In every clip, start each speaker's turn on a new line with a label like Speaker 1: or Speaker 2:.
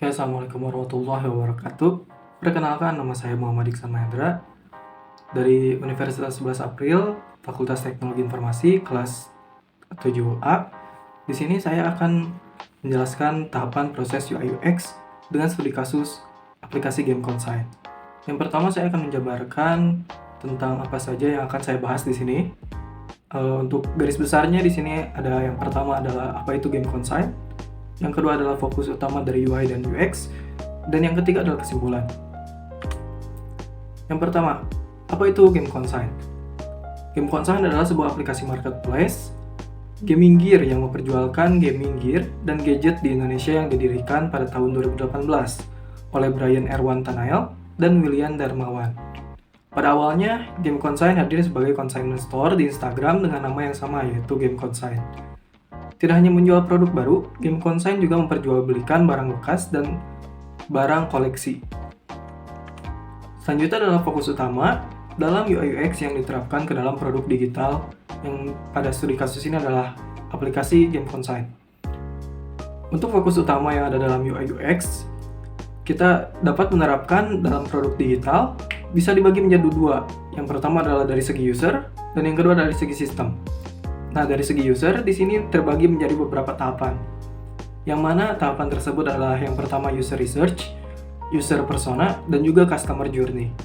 Speaker 1: Oke, Assalamualaikum warahmatullahi wabarakatuh. Perkenalkan, nama saya Muhammad Iksan Mahendra dari Universitas 11 April, Fakultas Teknologi Informasi, kelas 7A. Di sini saya akan menjelaskan tahapan proses UI UX dengan studi kasus aplikasi game Consign. Yang pertama, saya akan menjabarkan tentang apa saja yang akan saya bahas di sini. Untuk garis besarnya di sini ada yang pertama adalah apa itu game Consign. Yang kedua adalah fokus utama dari UI dan UX, dan yang ketiga adalah kesimpulan. Yang pertama, apa itu Game Consign? Game Consign adalah sebuah aplikasi marketplace gaming gear yang memperjualkan gaming gear dan gadget di Indonesia yang didirikan pada tahun 2018 oleh Brian Erwan Tanael dan William Darmawan. Pada awalnya, Game Consign hadir sebagai consignment store di Instagram dengan nama yang sama, yaitu Game Consign. Tidak hanya menjual produk baru, Game Consign juga memperjualbelikan barang bekas dan barang koleksi. Selanjutnya adalah fokus utama dalam UI UX yang diterapkan ke dalam produk digital yang pada studi kasus ini adalah aplikasi Game Consign. Untuk fokus utama yang ada dalam UI UX, kita dapat menerapkan dalam produk digital bisa dibagi menjadi dua. Yang pertama adalah dari segi user dan yang kedua dari segi sistem. Nah, dari segi user, di sini terbagi menjadi beberapa tahapan. Yang mana tahapan tersebut adalah yang pertama user research, user persona, dan juga customer journey.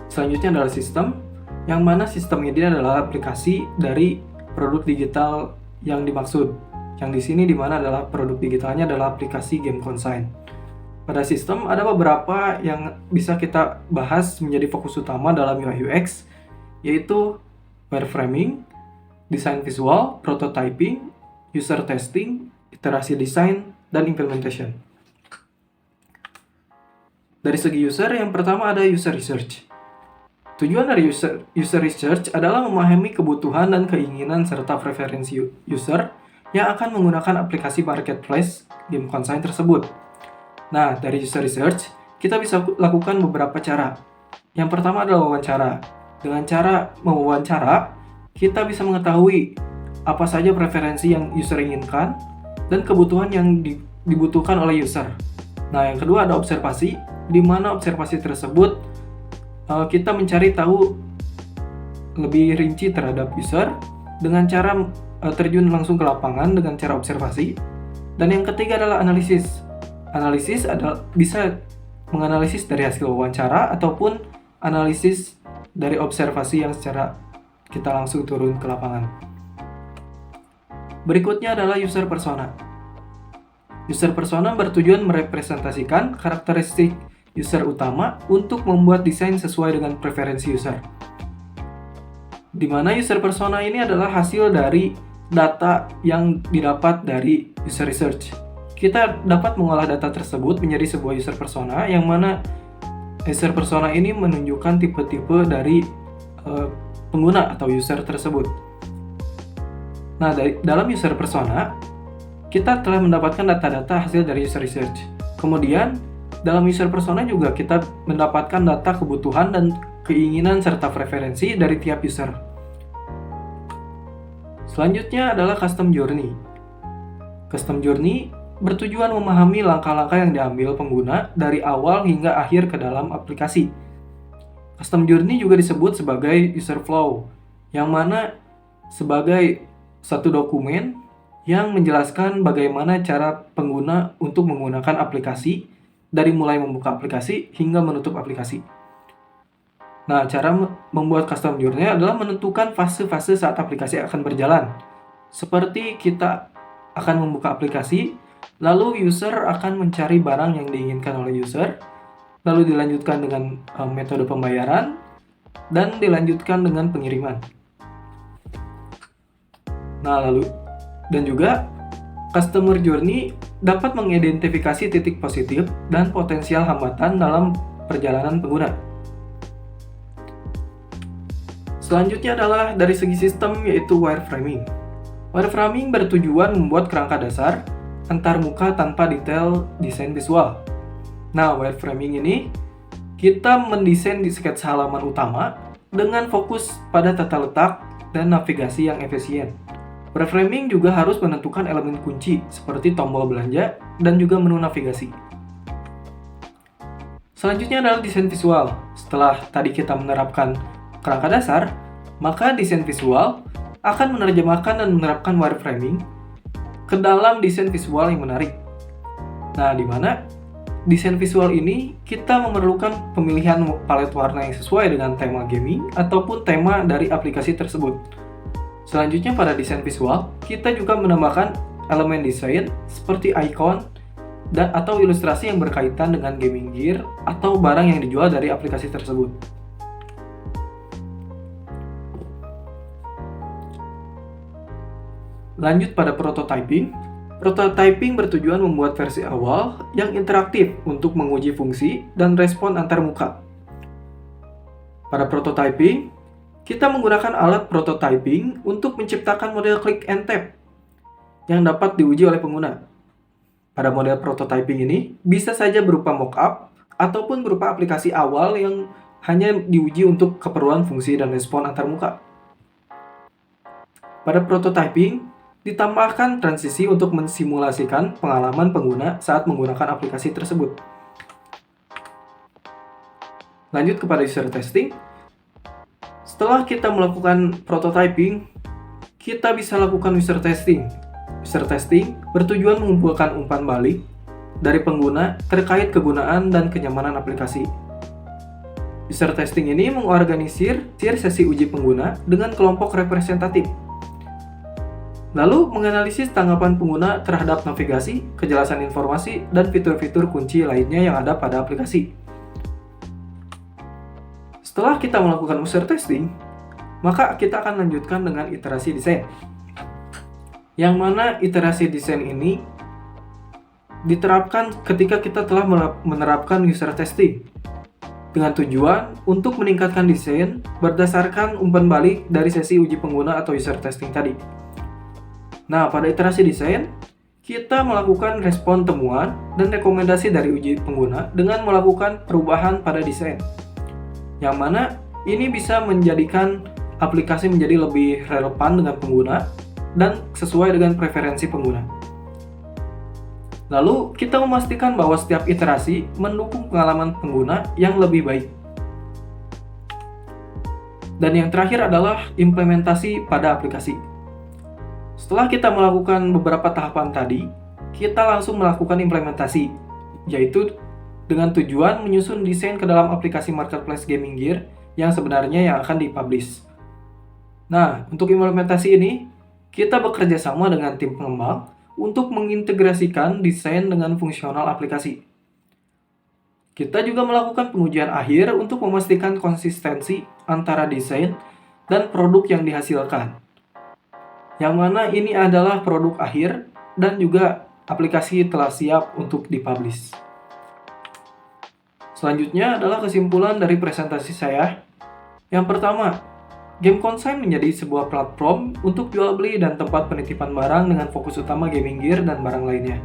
Speaker 1: Selanjutnya adalah sistem, yang mana sistem ini adalah aplikasi dari produk digital yang dimaksud. Yang di sini di mana adalah produk digitalnya adalah aplikasi Game Consign. Pada sistem ada beberapa yang bisa kita bahas menjadi fokus utama dalam UI UX, yaitu wireframing, desain visual, prototyping, user testing, iterasi desain, dan implementation. Dari segi user, yang pertama ada user research. Tujuan dari user research adalah memahami kebutuhan dan keinginan serta preferensi user yang akan menggunakan aplikasi marketplace Game Consign tersebut. Nah, dari user research, kita bisa lakukan beberapa cara. Yang pertama adalah wawancara. Dengan cara mewawancara, kita bisa mengetahui apa saja preferensi yang user inginkan dan kebutuhan yang dibutuhkan oleh user. Nah, yang kedua ada observasi, di mana observasi tersebut kita mencari tahu lebih rinci terhadap user dengan cara terjun langsung ke lapangan dengan cara observasi. Dan yang ketiga adalah analisis. Analisis adalah bisa menganalisis dari hasil wawancara ataupun analisis dari observasi yang secara kita langsung turun ke lapangan. Berikutnya adalah user persona. User persona bertujuan merepresentasikan karakteristik user utama untuk membuat desain sesuai dengan preferensi user. Di mana user persona ini adalah hasil dari data yang didapat dari user research. Kita dapat mengolah data tersebut menjadi sebuah user persona yang mana user persona ini menunjukkan tipe-tipe dari pengguna atau user tersebut. Nah, dalam user persona, kita telah mendapatkan data-data hasil dari user research. Kemudian, dalam user persona juga kita mendapatkan data kebutuhan dan keinginan serta preferensi dari tiap user. Selanjutnya adalah custom journey. Custom journey bertujuan memahami langkah-langkah yang diambil pengguna dari awal hingga akhir ke dalam aplikasi. Custom journey juga disebut sebagai user flow, yang mana sebagai satu dokumen yang menjelaskan bagaimana cara pengguna untuk menggunakan aplikasi dari mulai membuka aplikasi hingga menutup aplikasi. Nah, cara membuat custom journey adalah menentukan fase-fase saat aplikasi akan berjalan. Seperti kita akan membuka aplikasi, lalu user akan mencari barang yang diinginkan oleh user, lalu dilanjutkan dengan metode pembayaran, dan dilanjutkan dengan pengiriman. Nah, dan juga customer journey dapat mengidentifikasi titik positif dan potensial hambatan dalam perjalanan pengguna. Selanjutnya adalah dari segi sistem, yaitu wireframing. Wireframing bertujuan membuat kerangka dasar antarmuka tanpa detail desain visual. Nah, wireframing ini kita mendesain di sketsa halaman utama dengan fokus pada tata letak dan navigasi yang efisien. Wireframing juga harus menentukan elemen kunci seperti tombol belanja dan juga menu navigasi. Selanjutnya adalah desain visual. Setelah tadi kita menerapkan kerangka dasar, maka desain visual akan menerjemahkan dan menerapkan wireframing ke dalam desain visual yang menarik. Nah, di mana desain visual ini kita memerlukan pemilihan palet warna yang sesuai dengan tema gaming ataupun tema dari aplikasi tersebut. Selanjutnya pada desain visual, kita juga menambahkan elemen desain seperti icon dan atau ilustrasi yang berkaitan dengan gaming gear atau barang yang dijual dari aplikasi tersebut. Lanjut pada prototyping. Prototyping bertujuan membuat versi awal yang interaktif untuk menguji fungsi dan respon antar muka. Pada prototyping, kita menggunakan alat prototyping untuk menciptakan model click and tap yang dapat diuji oleh pengguna. Pada model prototyping ini bisa saja berupa mockup ataupun berupa aplikasi awal yang hanya diuji untuk keperluan fungsi dan respon antar muka. Pada prototyping, ditambahkan transisi untuk mensimulasikan pengalaman pengguna saat menggunakan aplikasi tersebut. Lanjut kepada user testing. Setelah kita melakukan prototyping, kita bisa lakukan user testing. User testing bertujuan mengumpulkan umpan balik dari pengguna terkait kegunaan dan kenyamanan aplikasi. User testing ini mengorganisir sesi uji pengguna dengan kelompok representatif. Lalu menganalisis tanggapan pengguna terhadap navigasi, kejelasan informasi, dan fitur-fitur kunci lainnya yang ada pada aplikasi. Setelah kita melakukan user testing, maka kita akan lanjutkan dengan iterasi desain. Yang mana iterasi desain ini diterapkan ketika kita telah menerapkan user testing dengan tujuan untuk meningkatkan desain berdasarkan umpan balik dari sesi uji pengguna atau user testing tadi. Nah, pada iterasi desain, kita melakukan respon temuan dan rekomendasi dari uji pengguna dengan melakukan perubahan pada desain. Yang mana ini bisa menjadikan aplikasi menjadi lebih relevan dengan pengguna dan sesuai dengan preferensi pengguna. Lalu, kita memastikan bahwa setiap iterasi mendukung pengalaman pengguna yang lebih baik. Dan yang terakhir adalah implementasi pada aplikasi. Setelah kita melakukan beberapa tahapan tadi, kita langsung melakukan implementasi, yaitu dengan tujuan menyusun desain ke dalam aplikasi marketplace gaming gear yang sebenarnya yang akan dipublish. Nah, untuk implementasi ini, kita bekerja sama dengan tim pengembang untuk mengintegrasikan desain dengan fungsional aplikasi. Kita juga melakukan pengujian akhir untuk memastikan konsistensi antara desain dan produk yang dihasilkan. Yang mana ini adalah produk akhir dan juga aplikasi telah siap untuk dipublish. Selanjutnya adalah kesimpulan dari presentasi saya. Yang pertama, Game Consign menjadi sebuah platform untuk jual beli dan tempat penitipan barang dengan fokus utama gaming gear dan barang lainnya.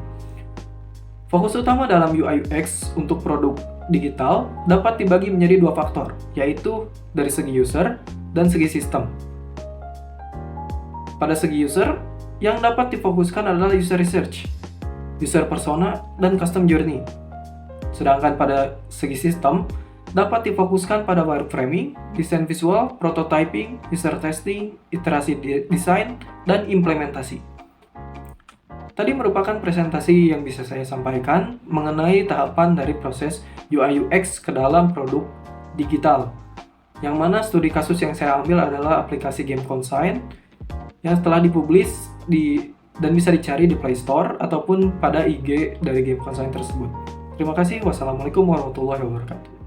Speaker 1: Fokus utama dalam UI UX untuk produk digital dapat dibagi menjadi dua faktor, yaitu dari segi user dan segi sistem. Pada segi user, yang dapat difokuskan adalah user research, user persona, dan custom journey. Sedangkan pada segi sistem, dapat difokuskan pada wireframing, desain visual, prototyping, user testing, iterasi desain, dan implementasi. Tadi merupakan presentasi yang bisa saya sampaikan mengenai tahapan dari proses UI UX ke dalam produk digital. Yang mana studi kasus yang saya ambil adalah aplikasi Game Consign yang telah dipublish dan bisa dicari di Play Store ataupun pada IG dari Game Consign tersebut. Terima kasih. Wassalamualaikum warahmatullahi wabarakatuh.